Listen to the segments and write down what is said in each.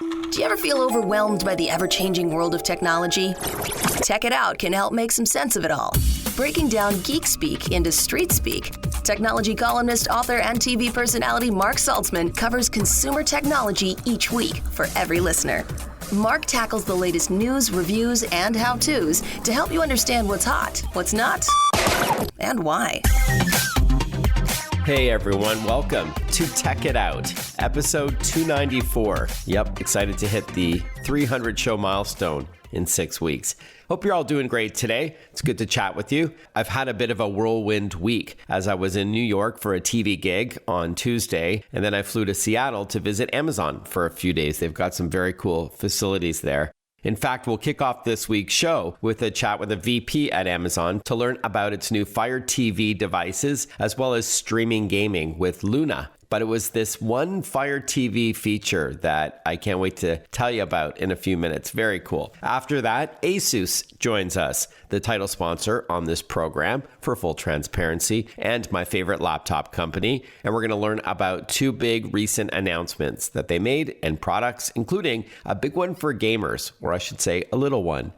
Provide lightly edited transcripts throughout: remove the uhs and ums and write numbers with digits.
Do you ever feel overwhelmed by the ever-changing world of technology? Tech It Out can help make some sense of it all. Breaking down geek speak into street speak, technology columnist, author, and TV personality Mark Saltzman covers consumer technology each week for every listener. Mark tackles the latest news, reviews, and how-tos to help you understand what's hot, what's not, and why. Hey everyone, welcome to Tech It Out, episode 294. Yep, excited to hit the 300 show milestone in 6 weeks. Hope you're all doing great today. It's good to chat with you. I've had a bit of a whirlwind week as I was in New York for a TV gig on Tuesday, and then I flew to Seattle to visit Amazon for a few days. They've got some very cool facilities there. In fact, we'll kick off this week's show with a chat with a VP at Amazon to learn about its new Fire TV devices, as well as streaming gaming with Luna. But it was this one Fire TV feature that I can't wait to tell you about in a few minutes. Very cool. After that, ASUS joins us, the title sponsor on this program for full transparency and my favorite laptop company. And we're going to learn about two big recent announcements that they made and products, including a big one for gamers, or I should say a little one.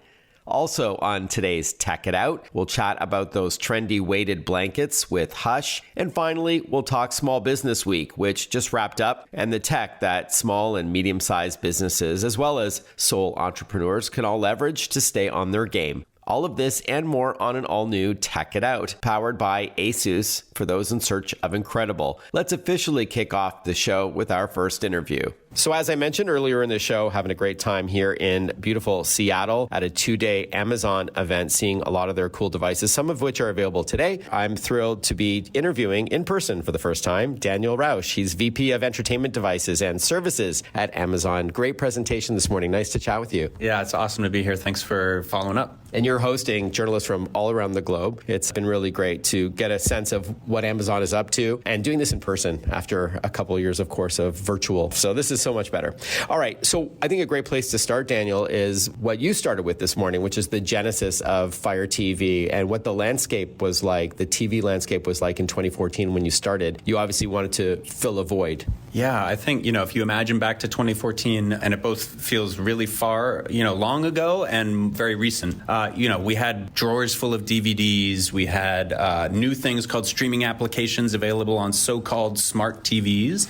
Also on today's Tech It Out, we'll chat about those trendy weighted blankets with Hush. And finally, we'll talk Small Business Week, which just wrapped up, and the tech that small and medium-sized businesses, as well as sole entrepreneurs, can all leverage to stay on their game. All of this and more on an all-new Tech It Out, powered by ASUS, for those in search of incredible. Let's officially kick off the show with our first interview. So as I mentioned earlier in the show, having a great time here in beautiful Seattle at a 2-day Amazon event, seeing a lot of their cool devices, some of which are available today. I'm thrilled to be interviewing in person for the first time Daniel Rausch. He's VP of Entertainment Devices and Services at Amazon. Great presentation this morning. Nice to chat with you. Yeah, it's awesome to be here. Thanks for following up. And you're hosting journalists from all around the globe. It's been really great to get a sense of what Amazon is up to and doing this in person after a couple of years, of course, of virtual. So this is so much better. All right. So I think a great place to start, Daniel, is what you started with this morning, which is the genesis of Fire TV and what the landscape was like, the TV landscape was like in 2014 when you started. You obviously wanted to fill a void. Yeah, I think, if you imagine back to 2014, and it both feels really far, long ago and very recent. We had drawers full of DVDs. We had new things called streaming applications available on so-called smart TVs.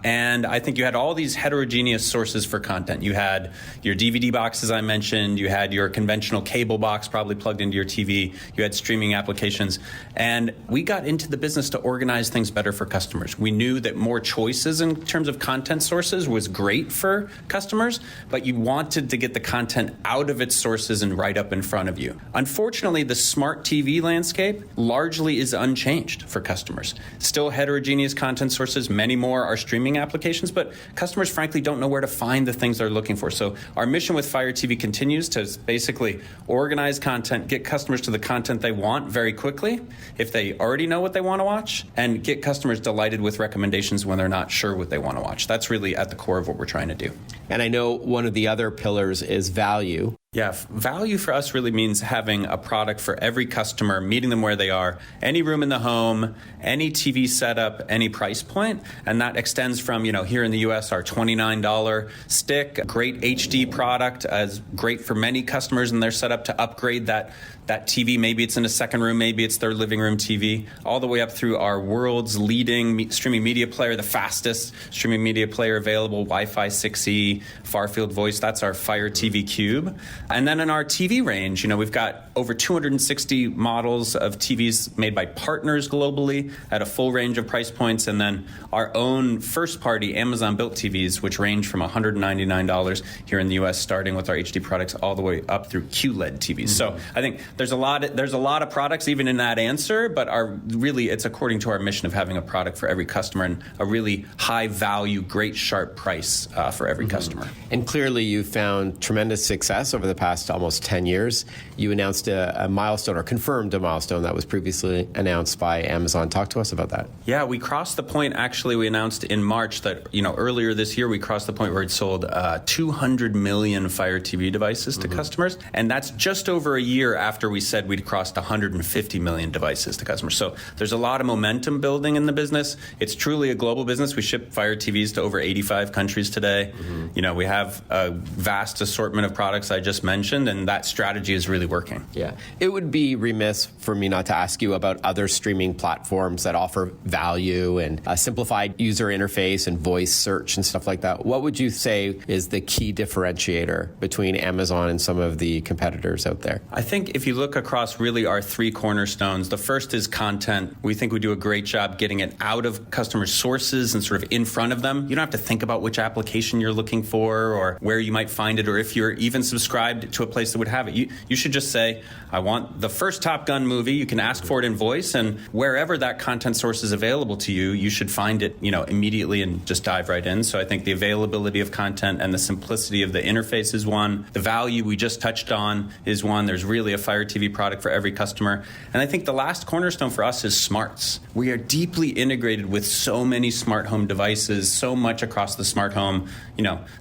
And I think you had all these heterogeneous sources for content. You had your DVD boxes I mentioned. You had your conventional cable box probably plugged into your TV. You had streaming applications. And we got into the business to organize things better for customers. We knew that more choices in terms of content sources was great for customers, but you wanted to get the content out of its sources and right up in front of you. Unfortunately, the smart TV landscape largely is unchanged for customers. Still heterogeneous content sources, many more are streaming applications, but customers frankly don't know where to find the things they're looking for. So our mission with Fire TV continues to basically organize content, get customers to the content they want very quickly, if they already know what they want to watch, and get customers delighted with recommendations when they're not sure what they want to watch. That's really at the core of what we're trying to do. And I know one of the other pillars is value. Yeah, value for us really means having a product for every customer, meeting them where they are, any room in the home, any TV setup, any price point. And that extends from, here in the US, our $29 stick, great HD product, as great for many customers in their setup to upgrade that TV. Maybe it's in a second room, maybe it's their living room TV, all the way up through our world's leading streaming media player, the fastest streaming media player available, Wi-Fi 6E, far-field voice. That's our Fire TV Cube. And then in our TV range, we've got over 260 models of TVs made by partners globally at a full range of price points. And then our own first-party Amazon-built TVs, which range from $199 here in the U.S., starting with our HD products, all the way up through QLED TVs. Mm-hmm. So I think there's a lot of products even in that answer, but it's according to our mission of having a product for every customer and a really high-value, great, sharp price for every customer. And clearly you found tremendous success over the the past almost 10 years. You announced a milestone, or confirmed a milestone that was previously announced by Amazon. Talk to us about that. Yeah, we crossed the point. Actually, we announced in March that, earlier this year, we crossed the point where it sold 200 million Fire TV devices to customers. And that's just over a year after we said we'd crossed 150 million devices to customers. So there's a lot of momentum building in the business. It's truly a global business. We ship Fire TVs to over 85 countries today. We have a vast assortment of products I just mentioned, and that strategy is really working. Yeah. It would be remiss for me not to ask you about other streaming platforms that offer value and a simplified user interface and voice search and stuff like that. What would you say is the key differentiator between Amazon and some of the competitors out there? I think if you look across really our three cornerstones, the first is content. We think we do a great job getting it out of customer sources and sort of in front of them. You don't have to think about which application you're looking for or where you might find it, or if you're even subscribed to a place that would have it. You should just say, I want the first Top Gun movie. You can ask for it in voice, and wherever that content source is available to you, you should find it, immediately and just dive right in. So I think the availability of content and the simplicity of the interface is one. The value we just touched on is one. There's really a Fire TV product for every customer. And I think the last cornerstone for us is smarts. We are deeply integrated with so many smart home devices, so much across the smart home.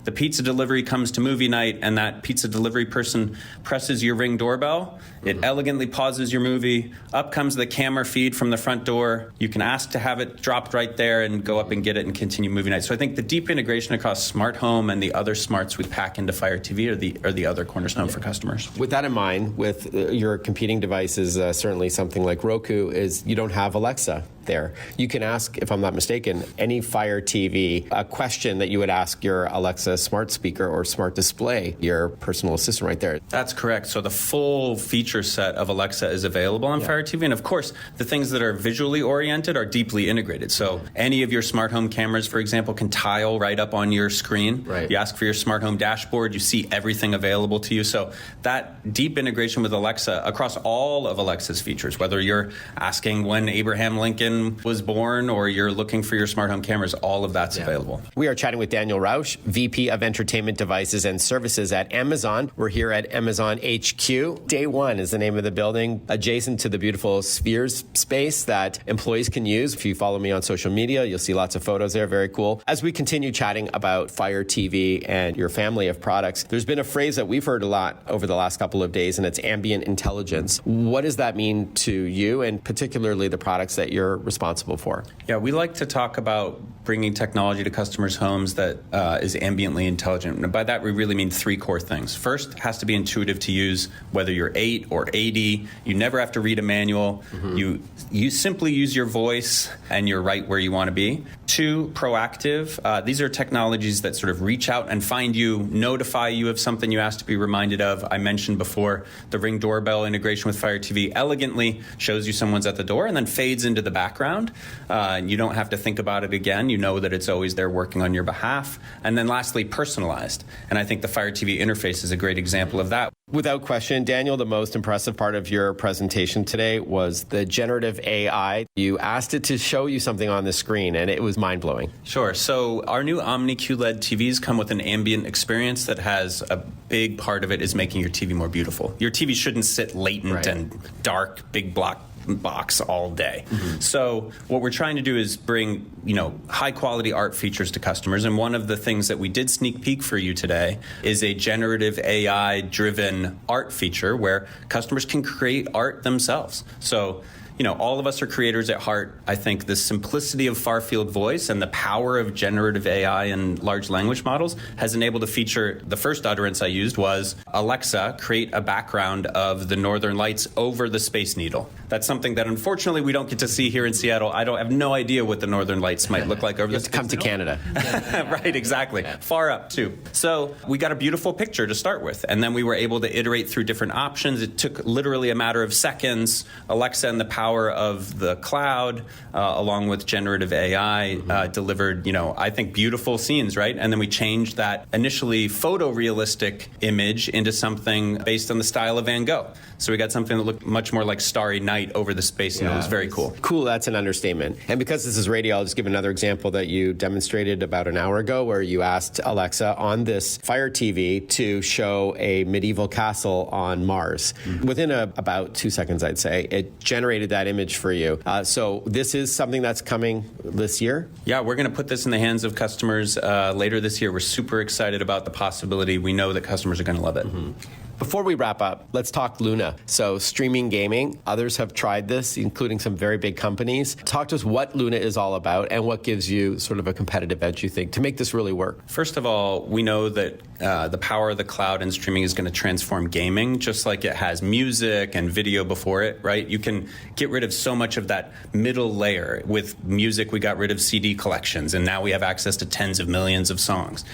The pizza delivery comes to movie night, and that pizza delivery person presses your Ring doorbell. It elegantly pauses your movie. Up comes the camera feed from the front door. You can ask to have it dropped right there and go up and get it and continue movie night. So I think the deep integration across smart home and the other smarts we pack into Fire TV are the other cornerstone for customers. With that in mind, with your competing devices, certainly something like Roku, is you don't have Alexa there. You can ask, if I'm not mistaken, any Fire TV a question that you would ask your Alexa smart speaker or smart display, your personal assistant right there. That's correct. So the full feature set of Alexa is available on Fire TV. And of course, the things that are visually oriented are deeply integrated. So any of your smart home cameras, for example, can tile right up on your screen. Right. You ask for your smart home dashboard, you see everything available to you. So that deep integration with Alexa across all of Alexa's features, whether you're asking when Abraham Lincoln was born or you're looking for your smart home cameras, all of that's available. We are chatting with Daniel Rausch, VP of Entertainment Devices and Services at Amazon. We're here at Amazon HQ. Day One is the name of the building, adjacent to the beautiful Spheres space that employees can use. If you follow me on social media, you'll see lots of photos there. Very cool. As we continue chatting about Fire TV and your family of products, there's been a phrase that we've heard a lot over the last couple of days, and it's ambient intelligence. What does that mean to you, and particularly the products that you're responsible for? Yeah, we like to talk about bringing technology to customers' homes that is ambiently intelligent. And by that, we really mean three core things. First, it has to be intuitive to use, whether you're 8 or 80. You never have to read a manual. You simply use your voice, and you're right where you want to be. 2, proactive. These are technologies that sort of reach out and find you, notify you of something you asked to be reminded of. I mentioned before the Ring doorbell integration with Fire TV elegantly shows you someone's at the door and then fades into the background. And you don't have to think about it again. You know that it's always there working on your behalf. And then lastly, personalized. And I think the Fire TV interface is a great example of that. Without question, Daniel, the most impressive part of your presentation today was the generative AI. You asked it to show you something on the screen, and it was mind-blowing. Sure. So our new Omni QLED TVs come with an ambient experience that has a big part of it is making your TV more beautiful. Your TV shouldn't sit latent and dark, big block box all day. So what we're trying to do is bring, high quality art features to customers. And one of the things that we did sneak peek for you today is a generative AI driven art feature where customers can create art themselves. So all of us are creators at heart. I think the simplicity of far-field voice and the power of generative AI and large language models has enabled a feature. The first utterance I used was, Alexa, create a background of the Northern Lights over the Space Needle. That's something that unfortunately we don't get to see here in Seattle. I have no idea what the Northern Lights might look like over the Space Needle. Come to Canada. Right, exactly. Far up, too. So we got a beautiful picture to start with, and then we were able to iterate through different options. It took literally a matter of seconds. Alexa and the power power of the cloud, along with generative AI, delivered, I think beautiful scenes, right? And then we changed that initially photorealistic image into something based on the style of Van Gogh. So we got something that looked much more like Starry Night over the space, and it was very cool. Cool, that's an understatement. And because this is radio, I'll just give another example that you demonstrated about an hour ago, where you asked Alexa on this Fire TV to show a medieval castle on Mars. Within about 2 seconds, I'd say, it generated that image for you. So this is something that's coming this year? Yeah, we're going to put this in the hands of customers later this year. We're super excited about the possibility. We know that customers are going to love it. Before we wrap up, let's talk Luna. So streaming gaming, others have tried this, including some very big companies. Talk to us what Luna is all about and what gives you sort of a competitive edge, you think, to make this really work. First of all, we know that the power of the cloud and streaming is going to transform gaming, just like it has music and video before it, right? You can get rid of so much of that middle layer. With music, we got rid of CD collections, and now we have access to tens of millions of songs.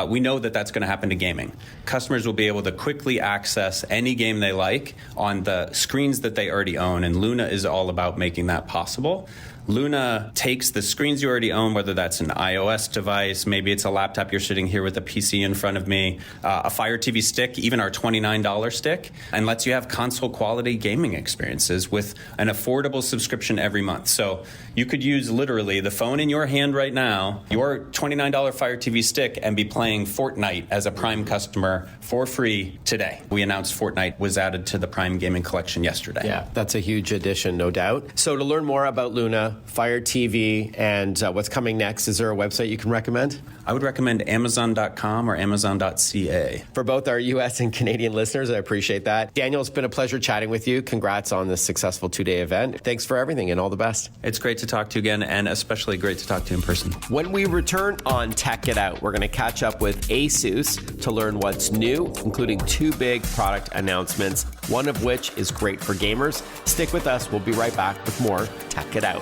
We know that that's going to happen to gaming. Customers will be able to quickly access any game they like on the screens that they already own, and Luna is all about making that possible. Luna takes the screens you already own, whether that's an iOS device, maybe it's a laptop, you're sitting here with a PC in front of me, a Fire TV stick, even our $29 stick, and lets you have console quality gaming experiences with an affordable subscription every month. So you could use literally the phone in your hand right now, your $29 Fire TV stick, and be playing Fortnite as a Prime customer for free today. We announced Fortnite was added to the Prime Gaming Collection yesterday. Yeah, that's a huge addition, no doubt. So to learn more about Luna, Fire TV, and what's coming next, is there a website you can recommend? I would recommend Amazon.com or Amazon.ca. For both our U.S. and Canadian listeners, I appreciate that. Daniel, it's been a pleasure chatting with you. Congrats on this successful 2-day event. Thanks for everything and all the best. It's great to talk to you again, and especially great to talk to you in person. When we return on Tech It Out, we're going to catch up with ASUS to learn what's new, including 2 big product announcements, one of which is great for gamers. Stick with us. We'll be right back with more Tech It Out.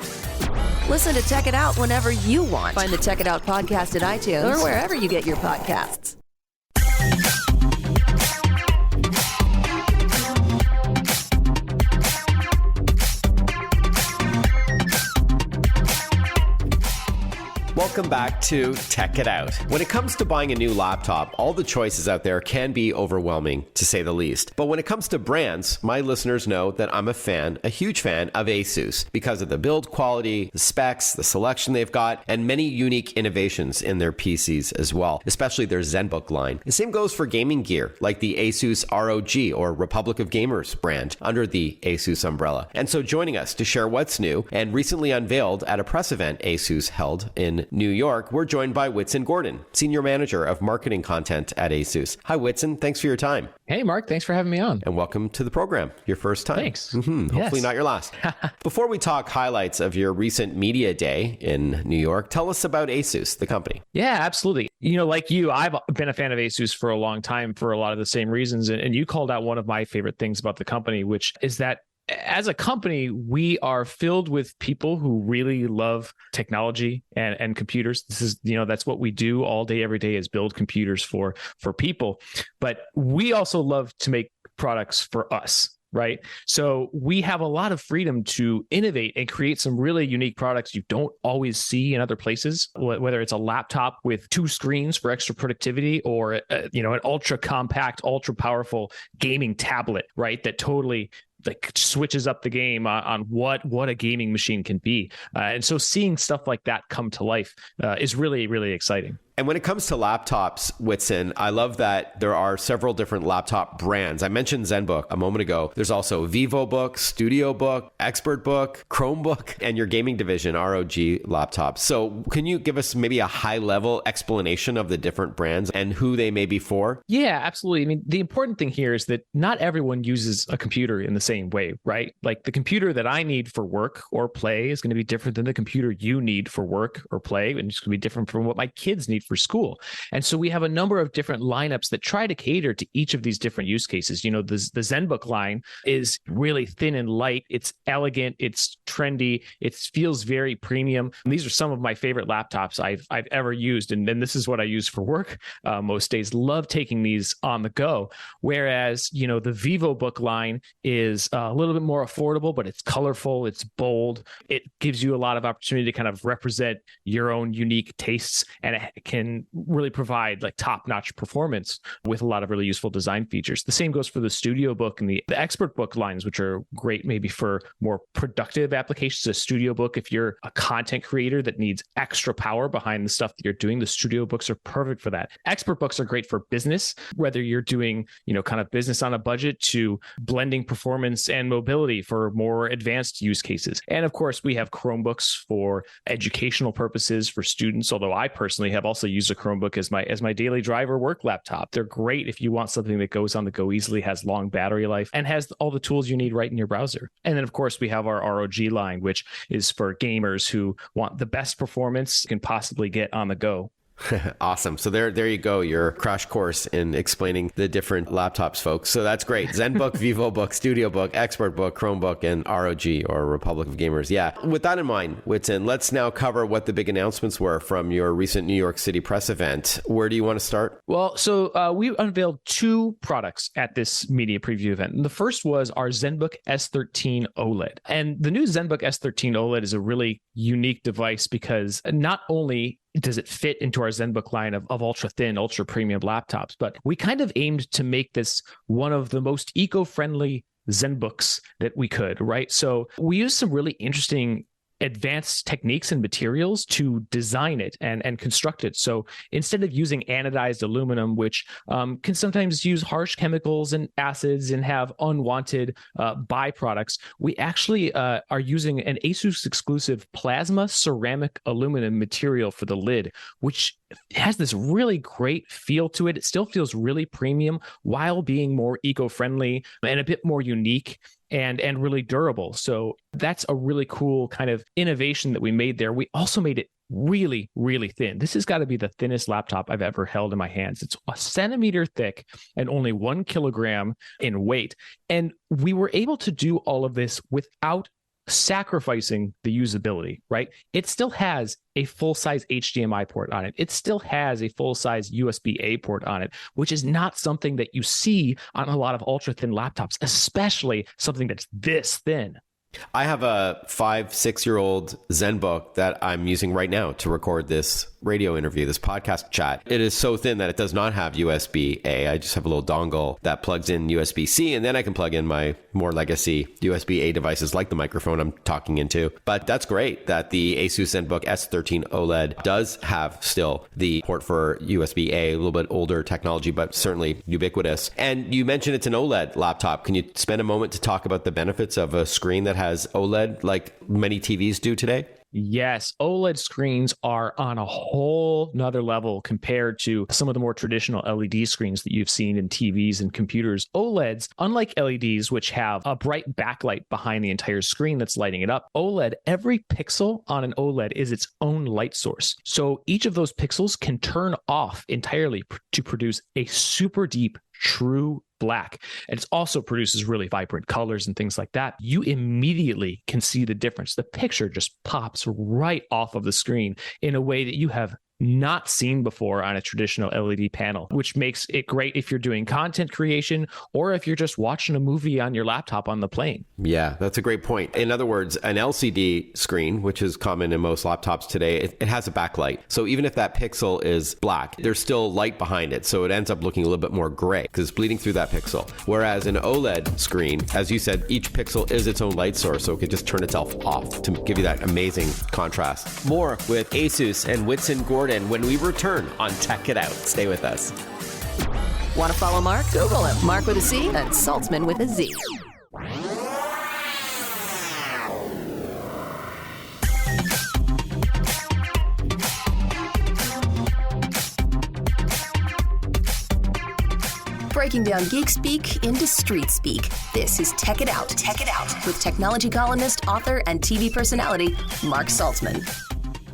Listen to Tech It Out whenever you want. Find the Tech It Out podcast at iTunes or wherever you get your podcasts. Welcome back to Tech It Out. When it comes to buying a new laptop, all the choices out there can be overwhelming, to say the least. But when it comes to brands, my listeners know that I'm a huge fan of ASUS because of the build quality, the specs, the selection they've got, and many unique innovations in their PCs as well, especially their Zenbook line. The same goes for gaming gear, like the ASUS ROG or Republic of Gamers brand under the ASUS umbrella. And so joining us to share what's new and recently unveiled at a press event ASUS held in New York, we're joined by Whitson Gordon, Senior Manager of Marketing Content at ASUS. Hi, Whitson. Thanks for your time. Hey, Mark. Thanks for having me on. And welcome to the program. Your first time. Thanks. Hopefully not your last. Before we talk highlights of your recent media day in New York, tell us about ASUS, the company. Yeah, absolutely. Like you, I've been a fan of ASUS for a long time for a lot of the same reasons. And you called out one of my favorite things about the company, which is that as a company, we are filled with people who really love technology and computers. This is, that's what we do all day, every day, is build computers for people. But we also love to make products for us. Right. So we have a lot of freedom to innovate and create some really unique products you don't always see in other places, whether it's a laptop with 2 screens for extra productivity or, an ultra compact, ultra powerful gaming tablet, right, that totally switches up the game on what a gaming machine can be. And so seeing stuff like that come to life is really, really exciting. And when it comes to laptops, Whitson, I love that there are several different laptop brands. I mentioned Zenbook a moment ago. There's also VivoBook, StudioBook, ExpertBook, Chromebook, and your gaming division, ROG laptops. So can you give us maybe a high-level explanation of the different brands and who they may be for? Yeah, absolutely. I mean, the important thing here is that not everyone uses a computer in the same way, right? Like the computer that I need for work or play is going to be different than the computer you need for work or play, and it's going to be different from what my kids need for school. And so we have a number of different lineups that try to cater to each of these different use cases. The Zenbook line is really thin and light. It's elegant. It's trendy. It feels very premium. And these are some of my favorite laptops I've ever used. And this is what I use for work most days. Love taking these on the go. Whereas, the VivoBook line is a little bit more affordable, but it's colorful. It's bold. It gives you a lot of opportunity to kind of represent your own unique tastes. And it can really provide like top-notch performance with a lot of really useful design features. The same goes for the Studio Book and the Expert Book lines, which are great maybe for more productive applications. A Studio Book, if you're a content creator that needs extra power behind the stuff that you're doing, the Studio Books are perfect for that. Expert Books are great for business, whether you're doing, kind of business on a budget to blending performance and mobility for more advanced use cases. And of course, we have Chromebooks for educational purposes for students, although I personally have also used a Chromebook as my daily driver work laptop. They're great if you want something that goes on the go easily, has long battery life, and has all the tools you need right in your browser. And then, of course, we have our ROG line, which is for gamers who want the best performance you can possibly get on the go. Awesome. So there you go, your crash course in explaining the different laptops, folks. So that's great. Zenbook, VivoBook, Studio Book, Expert Book, Chromebook, and ROG, or Republic of Gamers. Yeah. With that in mind, Whitson, let's now cover what the big announcements were from your recent New York City press event. Where do you want to start? Well, so we unveiled two products at this media preview event. And the first was our Zenbook S13 OLED. And the new Zenbook S13 OLED is a really unique device because not only does it fit into our Zenbook line of ultra thin, ultra premium laptops, but we kind of aimed to make this one of the most eco-friendly Zenbooks that we could, right? So we used some really interesting advanced techniques and materials to design it and construct it. So instead of using anodized aluminum, which can sometimes use harsh chemicals and acids and have unwanted byproducts, we actually are using an ASUS exclusive plasma ceramic aluminum material for the lid, which has this really great feel to it. It still feels really premium while being more eco-friendly and a bit more unique and really durable. So that's a really cool kind of innovation that we made there. We also made it really, really thin. This has got to be the thinnest laptop I've ever held in my hands. It's a centimeter thick and only 1 kilogram in weight. And we were able to do all of this without sacrificing the usability, right? It still has a full-size HDMI port on it. It still has a full-size USB-A port on it, which is not something that you see on a lot of ultra-thin laptops, especially something that's this thin. I have a 5-6-year-old Zenbook that I'm using right now to record this radio interview, this podcast chat. It is so thin that it does not have USB-A. I just have a little dongle that plugs in USB-C, and then I can plug in my more legacy USB-A devices like the microphone I'm talking into. But that's great that the ASUS Zenbook S13 OLED does have still the port for USB-A, a little bit older technology, but certainly ubiquitous. And you mentioned it's an OLED laptop. Can you spend a moment to talk about the benefits of a screen that has OLED like many TVs do today? Yes, OLED screens are on a whole nother level compared to some of the more traditional LED screens that you've seen in TVs and computers. OLEDs, unlike LEDs, which have a bright backlight behind the entire screen that's lighting it up, OLED, every pixel on an OLED is its own light source. So each of those pixels can turn off entirely to produce a super deep, true black. And it also produces really vibrant colors and things like that. You immediately can see the difference. The picture just pops right off of the screen in a way that you have not seen before on a traditional LED panel, which makes it great if you're doing content creation or if you're just watching a movie on your laptop on the plane. Yeah, that's a great point. In other words, an LCD screen, which is common in most laptops today, it has a backlight. So even if that pixel is black, there's still light behind it. So it ends up looking a little bit more gray because it's bleeding through that pixel. Whereas an OLED screen, as you said, each pixel is its own light source. So it could just turn itself off to give you that amazing contrast. More with ASUS and Whitson Gordon when we return on Tech It Out. Stay with us. Want to follow Mark? Google him. Mark with a C and Saltzman with a Z. Breaking down geek speak into street speak. This is Tech It Out. Tech It Out with technology columnist, author, and TV personality Mark Saltzman.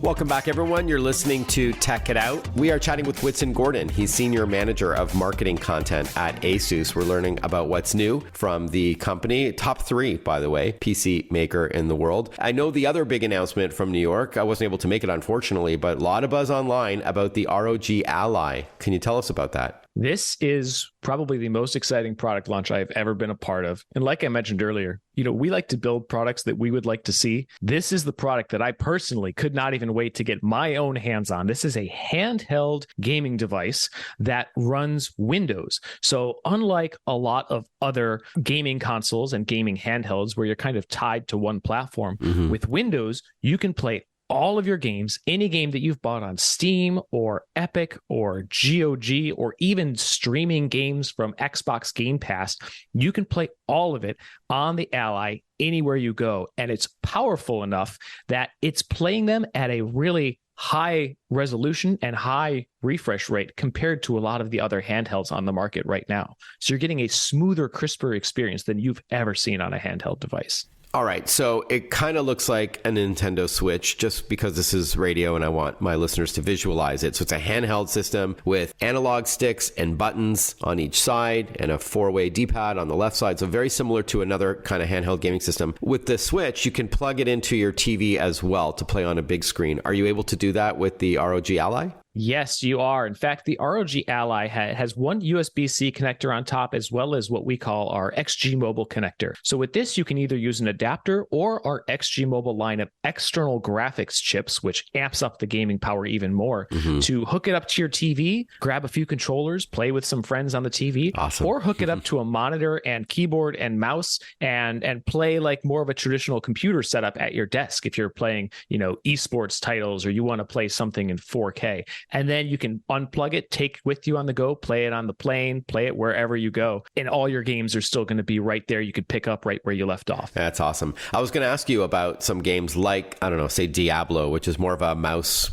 Welcome back, everyone. You're listening to Tech It Out. We are chatting with Whitson Gordon. He's Senior Manager of Marketing Content at ASUS. We're learning about what's new from the company. Top 3, by the way, PC maker in the world. I know the other big announcement from New York, I wasn't able to make it, unfortunately, but a lot of buzz online about the ROG Ally. Can you tell us about that? This is probably the most exciting product launch I've ever been a part of. And like I mentioned earlier, we like to build products that we would like to see. This is the product that I personally could not even wait to get my own hands on. This is a handheld gaming device that runs Windows. So unlike a lot of other gaming consoles and gaming handhelds where you're kind of tied to one platform, with Windows, you can play all of your games, any game that you've bought on Steam or Epic or GOG, or even streaming games from Xbox Game Pass, you can play all of it on the Ally anywhere you go. And it's powerful enough that it's playing them at a really high resolution and high refresh rate compared to a lot of the other handhelds on the market right now. So you're getting a smoother, crisper experience than you've ever seen on a handheld device. All right, so it kind of looks like a Nintendo Switch, just because this is radio and I want my listeners to visualize it. So it's a handheld system with analog sticks and buttons on each side and a 4-way D-pad on the left side. So very similar to another kind of handheld gaming system. With the Switch, you can plug it into your TV as well to play on a big screen. Are you able to do that with the ROG Ally? Yes, you are. In fact, the ROG Ally has one USB-C connector on top, as well as what we call our XG Mobile connector. So with this, you can either use an adapter or our XG Mobile line of external graphics chips, which amps up the gaming power even more, to hook it up to your TV, grab a few controllers, play with some friends on the TV, or hook it up to a monitor and keyboard and mouse and play like more of a traditional computer setup at your desk if you're playing, esports titles or you want to play something in 4K. And then you can unplug it, take it with you on the go, play it on the plane, play it wherever you go. And all your games are still going to be right there. You could pick up right where you left off. That's awesome. I was going to ask you about some games like, I don't know, say Diablo, which is more of a mouse,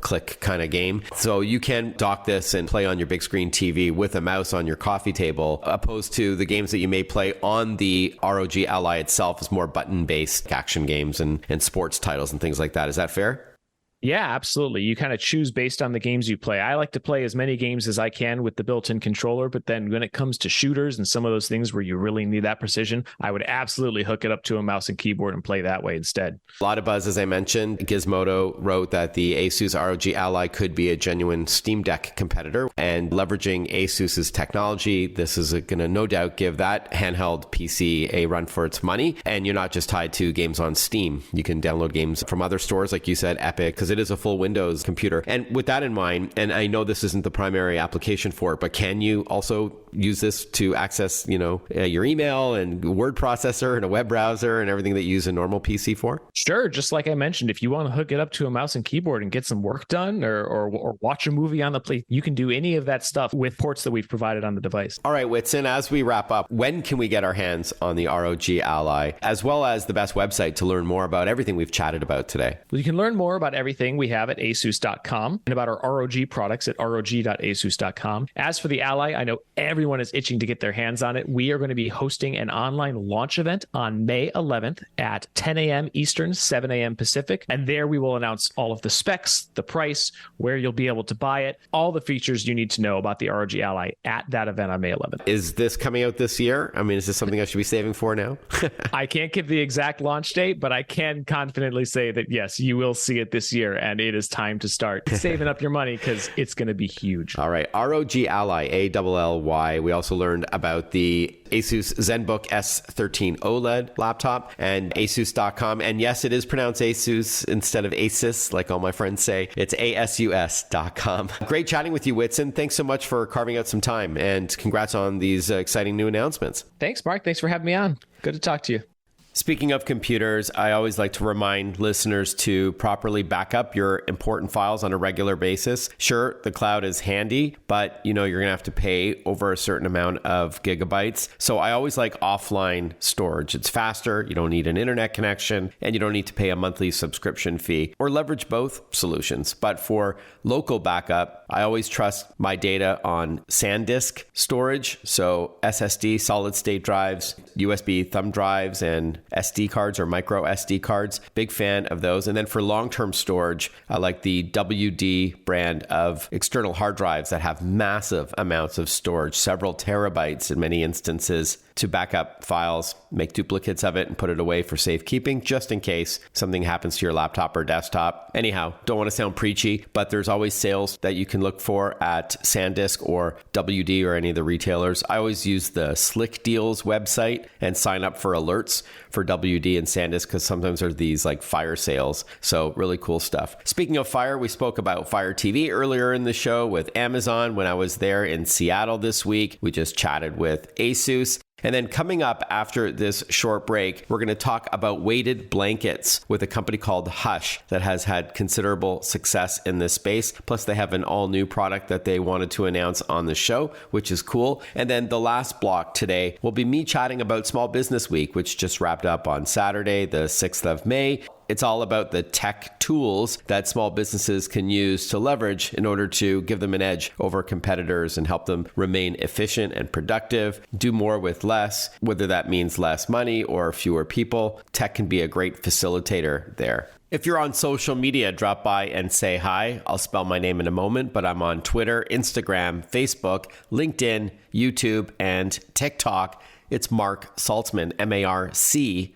click kind of game. So you can dock this and play on your big screen TV with a mouse on your coffee table, opposed to the games that you may play on the ROG Ally itself is more button-based action games and sports titles and things like that. Is that fair? Yeah, absolutely. You kind of choose based on the games you play. I like to play as many games as I can with the built-in controller, but then when it comes to shooters and some of those things where you really need that precision, I would absolutely hook it up to a mouse and keyboard and play that way instead. A lot of buzz, as I mentioned. Gizmodo wrote that the ASUS ROG Ally could be a genuine Steam Deck competitor, and leveraging ASUS's technology, this is going to no doubt give that handheld PC a run for its money. And you're not just tied to games on Steam. You can download games from other stores, like you said, Epic, because it is a full Windows computer. And with that in mind, and I know this isn't the primary application for it, but can you also use this to access, your email and word processor and a web browser and everything that you use a normal PC for? Sure. Just like I mentioned, if you want to hook it up to a mouse and keyboard and get some work done or watch a movie on the plate, you can do any of that stuff with ports that we've provided on the device. All right, Whitson, as we wrap up, when can we get our hands on the ROG Ally, as well as the best website to learn more about everything we've chatted about today? Well, you can learn more about everything we have at asus.com and about our ROG products at rog.asus.com. As for the Ally, I know everyone is itching to get their hands on it. We are going to be hosting an online launch event on May 11th at 10 a.m. Eastern, 7 a.m. Pacific. And there we will announce all of the specs, the price, where you'll be able to buy it, all the features you need to know about the ROG Ally at that event on May 11th. Is this coming out this year? I mean, is this something I should be saving for now? I can't give the exact launch date, but I can confidently say that, yes, you will see it this year, and it is time to start saving up your money because it's going to be huge. All right. ROG Ally, ALLY. We also learned about the ASUS Zenbook S13 OLED laptop and asus.com. And yes, it is pronounced ASUS instead of ASUS, like all my friends say. It's ASUS.com. Great chatting with you, Whitson. Thanks so much for carving out some time, and congrats on these exciting new announcements. Thanks, Mark. Thanks for having me on. Good to talk to you. Speaking of computers, I always like to remind listeners to properly back up your important files on a regular basis. Sure, the cloud is handy, but you're going to have to pay over a certain amount of gigabytes. So I always like offline storage. It's faster, you don't need an internet connection, and you don't need to pay a monthly subscription fee, or leverage both solutions. But for local backup, I always trust my data on SanDisk storage. So SSD, solid state drives, USB thumb drives, and SD cards or micro SD cards. Big fan of those. And then for long-term storage, I like the WD brand of external hard drives that have massive amounts of storage, several terabytes in many instances, to back up files, make duplicates of it, and put it away for safekeeping, just in case something happens to your laptop or desktop. Anyhow, don't want to sound preachy, but there's always sales that you can look for at SanDisk or WD or any of the retailers. I always use the Slick Deals website and sign up for alerts for WD and SanDisk because sometimes there's these like fire sales. So really cool stuff. Speaking of fire, we spoke about Fire TV earlier in the show with Amazon when I was there in Seattle this week. We just chatted with ASUS. And then coming up after this short break, we're going to talk about weighted blankets with a company called Hush that has had considerable success in this space. Plus, they have an all-new product that they wanted to announce on the show, which is cool. And then the last block today will be me chatting about Small Business Week, which just wrapped up on Saturday, the 6th of May. It's all about the tech tools that small businesses can use to leverage in order to give them an edge over competitors and help them remain efficient and productive, do more with less, whether that means less money or fewer people. Tech can be a great facilitator there. If you're on social media, drop by and say hi. I'll spell my name in a moment, but I'm on Twitter, Instagram, Facebook, LinkedIn, YouTube, and TikTok. It's Mark Saltzman, MarkSaltzman.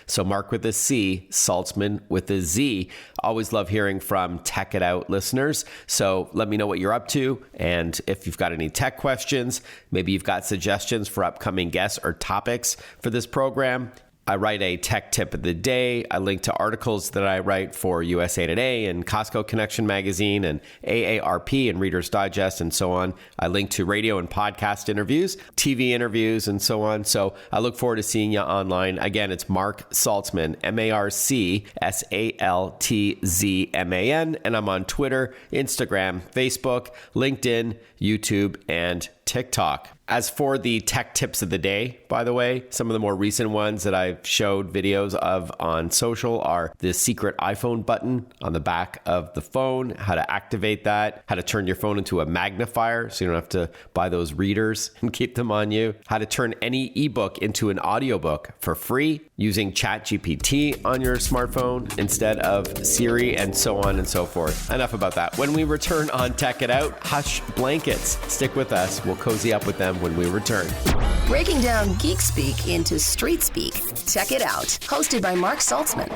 So Mark with a C, Saltzman with a Z. Always love hearing from Tech It Out listeners. So let me know what you're up to. And if you've got any tech questions, maybe you've got suggestions for upcoming guests or topics for this program. I write a tech tip of the day. I link to articles that I write for USA Today and Costco Connection magazine and AARP and Reader's Digest and so on. I link to radio and podcast interviews, TV interviews, and so on. So I look forward to seeing you online. Again, it's Mark Saltzman, MarkSaltzman, and I'm on Twitter, Instagram, Facebook, LinkedIn, YouTube, and TikTok. As for the tech tips of the day, by the way, some of the more recent ones that I've showed videos of on social are the secret iPhone button on the back of the phone, how to activate that, how to turn your phone into a magnifier so you don't have to buy those readers and keep them on you, how to turn any ebook into an audiobook for free using ChatGPT on your smartphone instead of Siri, and so on and so forth. Enough about that. When we return on Tech It Out, Hush blankets. Stick with us. We'll cozy up with them when we return. Breaking down geek speak into street speak. Check it out. Hosted by Mark Saltzman.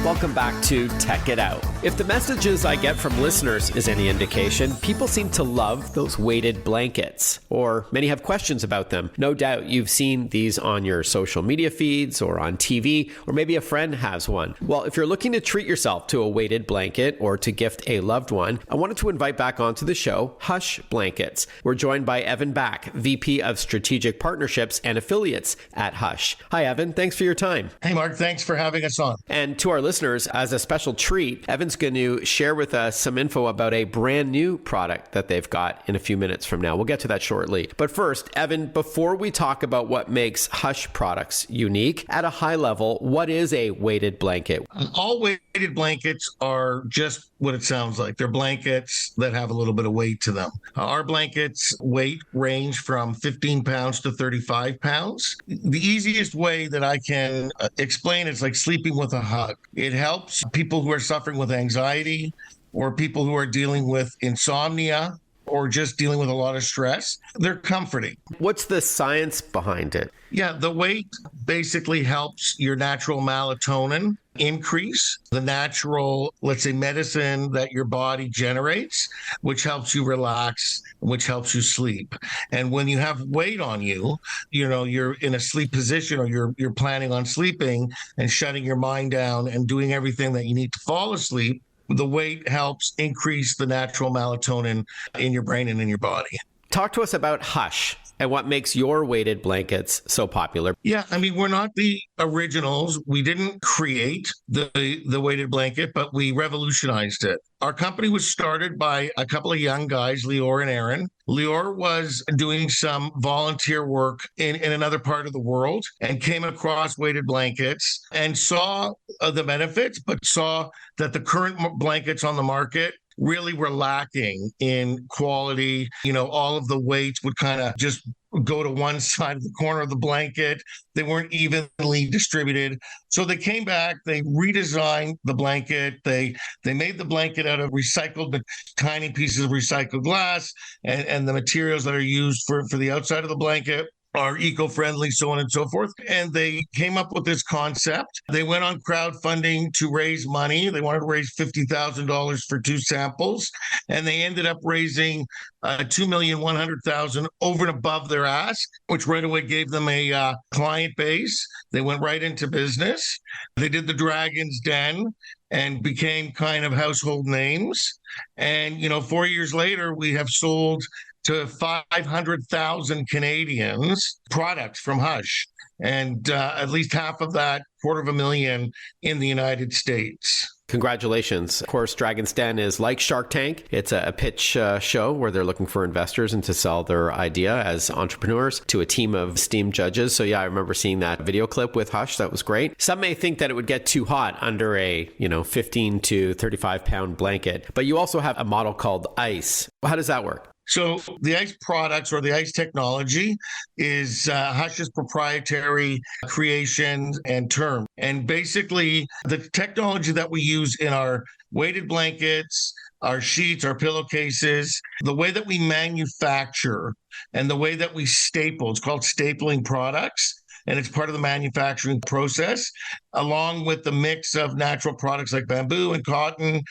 Welcome back to Tech It Out. If the messages I get from listeners is any indication, people seem to love those weighted blankets, or many have questions about them. No doubt you've seen these on your social media feeds or on TV, or maybe a friend has one. Well, if you're looking to treat yourself to a weighted blanket or to gift a loved one, I wanted to invite back onto the show Hush Blankets. We're joined by Evan Back, VP of Strategic Partnerships and Affiliates at Hush. Hi, Evan. Thanks for your time. Hey, Mark. Thanks for having us on. And to our listeners, as a special treat, Evan's going to share with us some info about a brand new product that they've got in a few minutes from now. We'll get to that shortly. But first, Evan, before we talk about what makes Hush products unique, at a high level, what is a weighted blanket? All weighted blankets are just what it sounds like. They're blankets that have a little bit of weight to them. Our blankets weight range from 15 pounds to 35 pounds. The easiest way that I can explain it's like sleeping with a hug. It helps people who are suffering with anxiety or people who are dealing with insomnia or just dealing with a lot of stress. They're comforting. What's the science behind it? Yeah, the weight basically helps your natural melatonin increase, the natural, let's say, medicine that your body generates, which helps you relax, which helps you sleep. And when you have weight on you, you're in a sleep position or you're planning on sleeping and shutting your mind down and doing everything that you need to fall asleep, the weight helps increase the natural melatonin in your brain and in your body. Talk to us about Hush and what makes your weighted blankets so popular. Yeah, I mean, we're not the originals. We didn't create the weighted blanket, but we revolutionized it. Our company was started by a couple of young guys, Lior and Aaron. Lior was doing some volunteer work in another part of the world and came across weighted blankets and saw the benefits, but saw that the current blankets on the market really were lacking in quality. All of the weights would kind of just go to one side of the corner of the blanket. They weren't evenly distributed. So they came back, they redesigned the blanket. They made the blanket out of recycled, tiny pieces of recycled glass, and the materials that are used for the outside of the blanket are eco-friendly, so on and so forth. And they came up with this concept. They went on crowdfunding to raise money. They wanted to raise $50,000 for 2 samples. And they ended up raising $2,100,000 over and above their ask, which right away gave them a client base. They went right into business. They did the Dragon's Den and became kind of household names. And, 4 years later, we have sold to 500,000 Canadians products from Hush, and at least half of that, 250,000 in the United States. Congratulations. Of course, Dragon's Den is like Shark Tank. It's a pitch show where they're looking for investors and to sell their idea as entrepreneurs to a team of esteemed judges. So yeah, I remember seeing that video clip with Hush. That was great. Some may think that it would get too hot under a 15 to 35 pound blanket, but you also have a model called Ice. How does that work? So the ICE products, or the ICE technology, is Hush's proprietary creation and term. And basically, the technology that we use in our weighted blankets, our sheets, our pillowcases, the way that we manufacture and the way that we staple, it's called stapling products. And it's part of the manufacturing process, along with the mix of natural products like bamboo and cotton,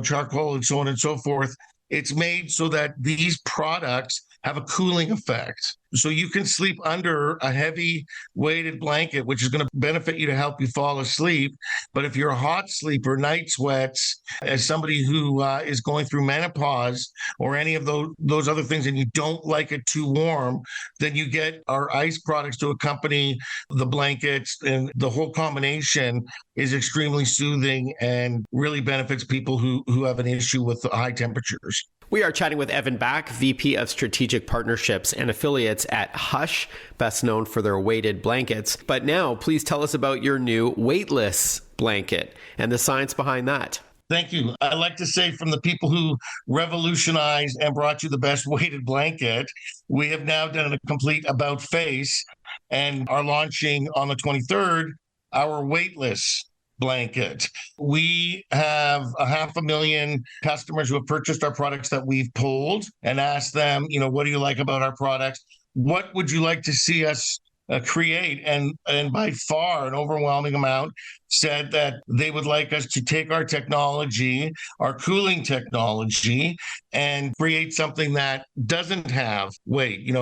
charcoal and so on and so forth. It's made so that these products have a cooling effect. So you can sleep under a heavy weighted blanket, which is going to benefit you to help you fall asleep. But if you're a hot sleeper, night sweats, as somebody who is going through menopause or any of those other things, and you don't like it too warm, then you get our ICE products to accompany the blankets, and the whole combination is extremely soothing and really benefits people who have an issue with high temperatures. We are chatting with Evan Back, VP of Strategic Partnerships and Affiliates at Hush, best known for their weighted blankets. But now, please tell us about your new weightless blanket and the science behind that. Thank you. I like to say, from the people who revolutionized and brought you the best weighted blanket, we have now done a complete about face and are launching on the 23rd our weightless blanket. We have 500,000 customers who have purchased our products that we've polled and asked them, what do you like about our products? What would you like to see us create? And by far an overwhelming amount said that they would like us to take our technology, our cooling technology, and create something that doesn't have weight.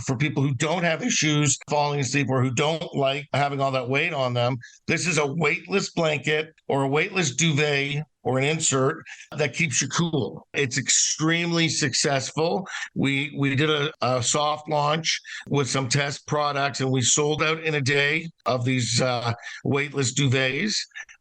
For people who don't have issues falling asleep or who don't like having all that weight on them, this is a weightless blanket or a weightless duvet or an insert that keeps you cool. It's extremely successful. We did a soft launch with some test products, and we sold out in a day of these weightless duvets.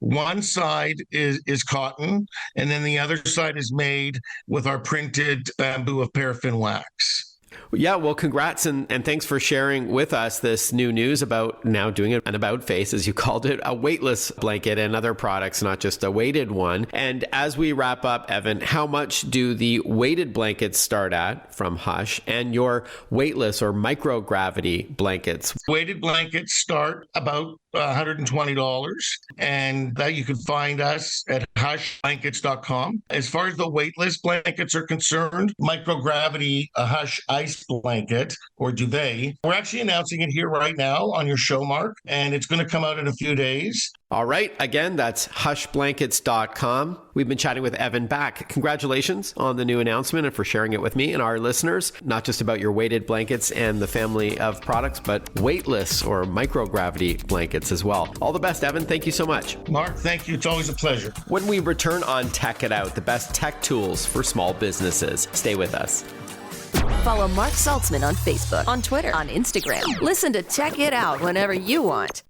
One side is cotton, and then the other side is made with our printed bamboo of paraffin wax. Yeah, well, congrats and thanks for sharing with us this new news about now doing an about face, as you called it, a weightless blanket and other products, not just a weighted one. And as we wrap up, Evan, how much do the weighted blankets start at from Hush and your weightless or microgravity blankets? Weighted blankets start about $120, and that you can find us at hushblankets.com. As far as the weightless blankets are concerned, microgravity, a Hush ice blanket or duvet, we're actually announcing it here right now on your show, Mark, and it's going to come out in a few days. All right. Again, that's hushblankets.com. We've been chatting with Evan Back. Congratulations on the new announcement and for sharing it with me and our listeners, not just about your weighted blankets and the family of products, but weightless or microgravity blankets as well. All the best, Evan. Thank you so much. Mark, thank you. It's always a pleasure. When we return on Tech It Out, the best tech tools for small businesses. Stay with us. Follow Mark Saltzman on Facebook, on Twitter, on Instagram. Listen to Tech It Out whenever you want.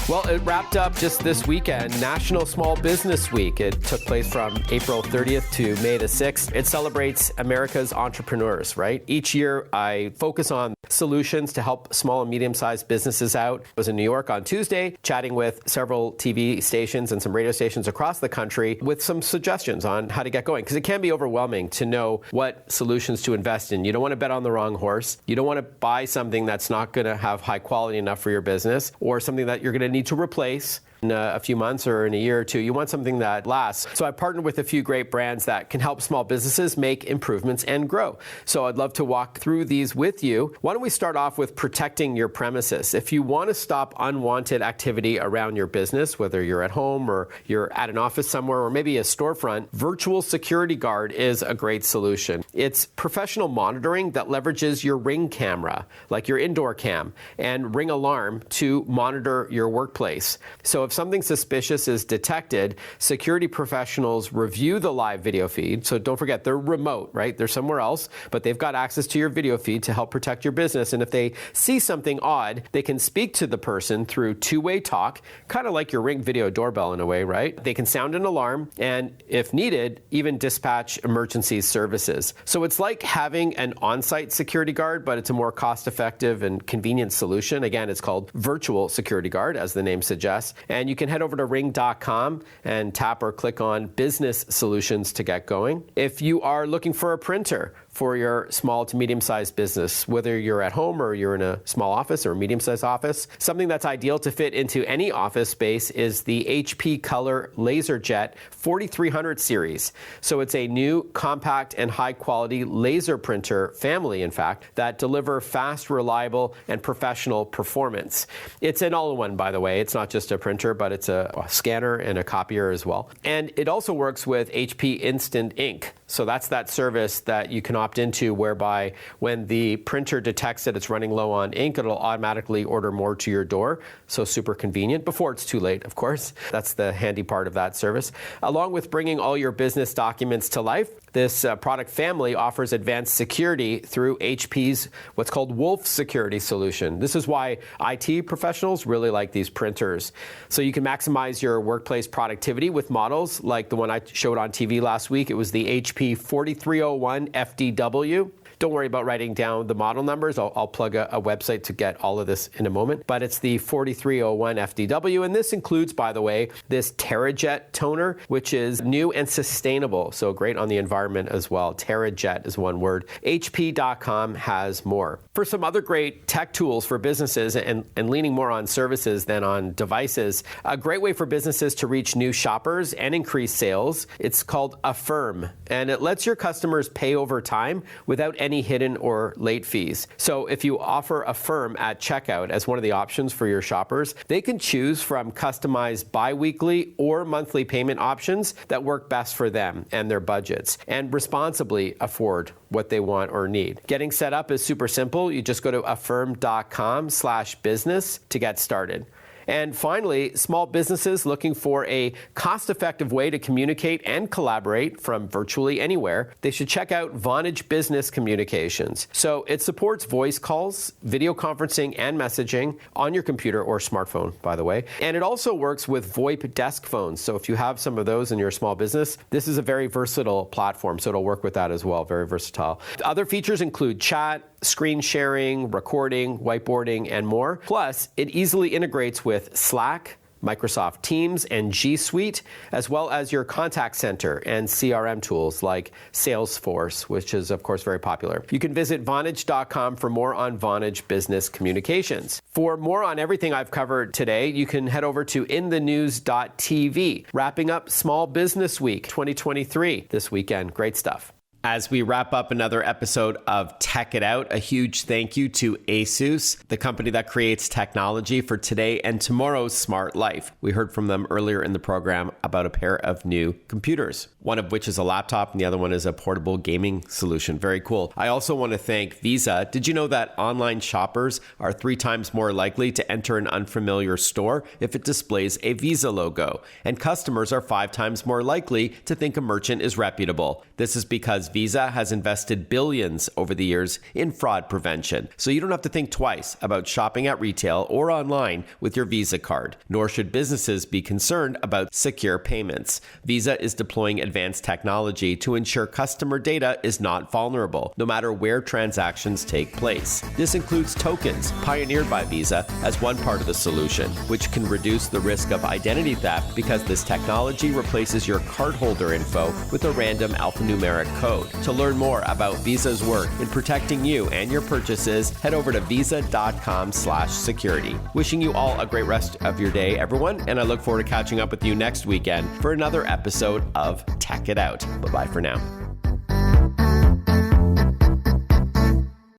Well, it wrapped up just this weekend, National Small Business Week. It took place from April 30th to May the 6th. It celebrates America's entrepreneurs, right? Each year, I focus on solutions to help small and medium-sized businesses out. I was in New York on Tuesday, chatting with several TV stations and some radio stations across the country with some suggestions on how to get going, because it can be overwhelming to know what solutions to invest in. You don't want to bet on the wrong horse. You don't want to buy something that's not going to have high quality enough for your business, or something that you're going to need to replace in a few months or in a year or two. You want something that lasts. So I partnered with a few great brands that can help small businesses make improvements and grow. So I'd love to walk through these with you. Why don't we start off with protecting your premises? If you want to stop unwanted activity around your business, whether you're at home or you're at an office somewhere or maybe a storefront, Virtual Security Guard is a great solution. It's professional monitoring that leverages your Ring camera, like your indoor cam, and Ring alarm to monitor your workplace. So if something suspicious is detected, security professionals review the live video feed. So don't forget, they're remote, right? They're somewhere else, but they've got access to your video feed to help protect your business. And if they see something odd, they can speak to the person through two-way talk, kind of like your Ring video doorbell in a way, right? They can sound an alarm and, if needed, even dispatch emergency services. So it's like having an on-site security guard, but it's a more cost-effective and convenient solution. Again, it's called Virtual Security Guard, as the name suggests. And you can head over to ring.com and tap or click on Business Solutions to get going. If you are looking for a printer for your small to medium-sized business, whether you're at home or you're in a small office or a medium-sized office, something that's ideal to fit into any office space is the HP Color LaserJet 4300 series. So it's a new, compact, and high-quality laser printer family, in fact, that deliver fast, reliable, and professional performance. It's an all-in-one, by the way. It's not just a printer, but it's a scanner and a copier as well. And it also works with HP Instant Ink. So that's that service that you can opt into, whereby when the printer detects that it's running low on ink, it'll automatically order more to your door. So super convenient, before it's too late, of course. That's the handy part of that service. Along with bringing all your business documents to life, this product family offers advanced security through HP's what's called Wolf Security solution. This is why IT professionals really like these printers. So you can maximize your workplace productivity with models like the one I showed on TV last week. It was the HP 4301 FDW. Don't worry about writing down the model numbers. I'll plug a website to get all of this in a moment. But it's the 4301 FDW. And this includes, by the way, this TerraJet toner, which is new and sustainable. So great on the environment as well. TerraJet is one word. HP.com has more. For some other great tech tools for businesses and leaning more on services than on devices, a great way for businesses to reach new shoppers and increase sales, it's called Affirm. And it lets your customers pay over time without any hidden or late fees. So if you offer Affirm at checkout as one of the options for your shoppers, they can choose from customized bi-weekly or monthly payment options that work best for them and their budgets, and responsibly afford what they want or need. Getting set up is super simple. You just go to affirm.com/business to get started. And finally, small businesses looking for a cost-effective way to communicate and collaborate from virtually anywhere, they should check out Vonage Business Communications. So it supports voice calls, video conferencing, and messaging on your computer or smartphone, by the way. And it also works with VoIP desk phones. So if you have some of those in your small business, this is a very versatile platform. So it'll work with that as well. Very versatile. Other features include chat, screen sharing, recording, whiteboarding, and more. Plus, it easily integrates with Slack, Microsoft Teams, and G Suite, as well as your contact center and CRM tools like Salesforce, which is, of course, very popular. You can visit Vonage.com for more on Vonage Business Communications. For more on everything I've covered today, you can head over to inthenews.tv. Wrapping up Small Business Week 2023 this weekend. Great stuff. As we wrap up another episode of Tech It Out, a huge thank you to ASUS, the company that creates technology for today and tomorrow's smart life. We heard from them earlier in the program about a pair of new computers, one of which is a laptop and the other one is a portable gaming solution. Very cool. I also want to thank Visa. Did you know that online shoppers are 3 times more likely to enter an unfamiliar store if it displays a Visa logo? And customers are 5 times more likely to think a merchant is reputable. This is because Visa has invested billions over the years in fraud prevention. So you don't have to think twice about shopping at retail or online with your Visa card, nor should businesses be concerned about secure payments. Visa is deploying advanced technology to ensure customer data is not vulnerable, no matter where transactions take place. This includes tokens, pioneered by Visa as one part of the solution, which can reduce the risk of identity theft because this technology replaces your cardholder info with a random alphanumeric code. To learn more about Visa's work in protecting you and your purchases, head over to visa.com/security. Wishing you all a great rest of your day, everyone, and I look forward to catching up with you next weekend for another episode of Tech It Out. Bye-bye for now.